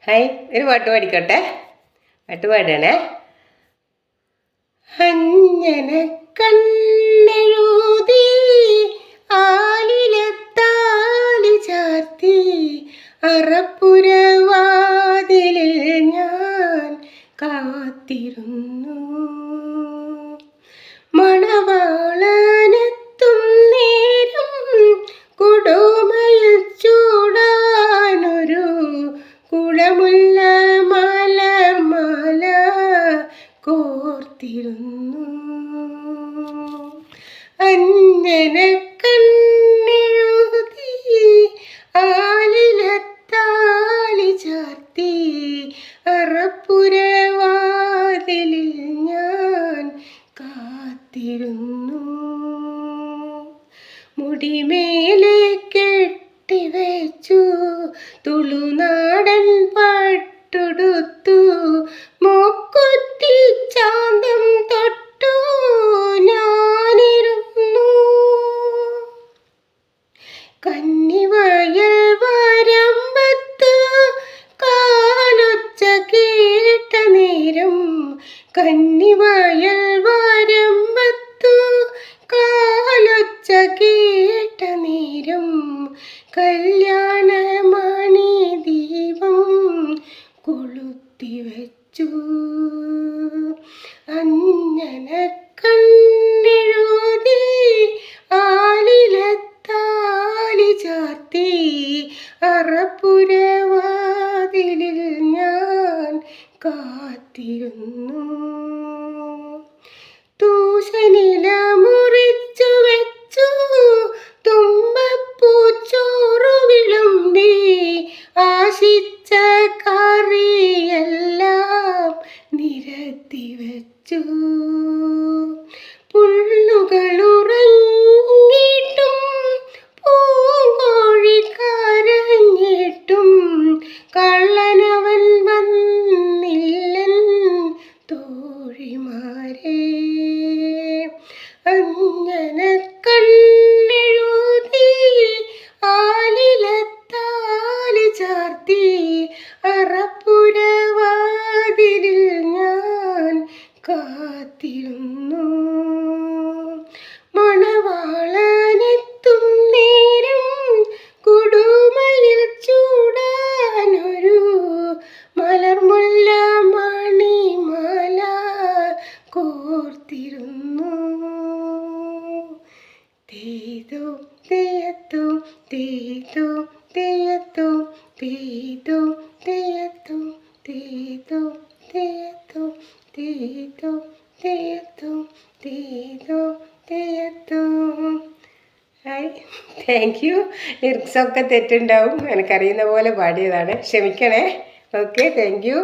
Hi, ഒരു പാട്ട് പാടിക്കോട്ടെ. പാട്ട് പാടണേ. അഞ്ജന കണ്ണെഴുതി ആലിലത്താലി ചാർത്തി അറപ്പുരവാതിലിൽ ഞാൻ കാത്തിരുന്നു. മണവാളനെത്തും നേരം കൊടുമയിൽ ചൂടാനൊരു കുടമുല്ല മലർമാല കോർത്തിരുന്നു. അഞ്ജന കണ്ണെഴുതി ആലിലത്താലി ചാർത്തി അറപ്പുരവാതിലിൽ ഞാൻ കാത്തിരുന്നു. മുടിമേലെ കെട്ടിവെച്ചു തുളുനാടൻ പട്ടുടുത്തു മൂക്കുത്തി ചാന്തം തൊട്ടു ഞാനിരുന്നു. കന്നിവയൽ വരമ്പത്ത് കാലൊച്ച കേട്ട നേരം, കന്നിവയൽ വരമ്പത്തു കാലൊച്ച കേട്ട നേരം കല്യാണമണി ദീപം കൊളുത്തിവെച്ചു. അഞ്ജന കണ്ണെഴുതി ആലിലത്താലി ചാർത്തി അറപ്പുരവാതിലിൽ ഞാൻ കാത്തിരുന്നു. തൂശനില മുറിച്ചു വെച്ചു തുമ്പപ്പൂച്ചോറു വിളമ്പി ആശിച്ച കറിയെല്ലാം നിരത്തി വെച്ചു. പുല്ലുകളുറങ്ങിയിട്ടും പൂങ്കോഴി കരഞ്ഞിട്ടും കള്ളനവൻ വന്നില്ലൻ തോഴിമാരേ. അഞ്ജന കണ്ണെഴുതി ആലിലത്താലി ചാർത്തി അറപ്പുരവാതിലിൽ ഞാൻ കാത്തിരുന്നു. മണവാളനെത്തും നേരം കുടുമയിൽ ചൂടാനൊരു മലർമുല്ല മണിമാല കോർത്തിരുന്നു. തേതോ തെയ്യത്തോ തേതോ തെയ്യത്തോ തേതോ തെയ്യത്തോ തേതോ തെയ്യത്തോ തേതോ തെയ്യത്തോ തേതോ തെയ്യത്തോ. Hi, thank you. ലിറിക്സൊക്കെ തെറ്റുണ്ടാവും, എനിക്കറിയുന്ന പോലെ പാടിയതാണ്, ക്ഷമിക്കണേ. Okay, thank U.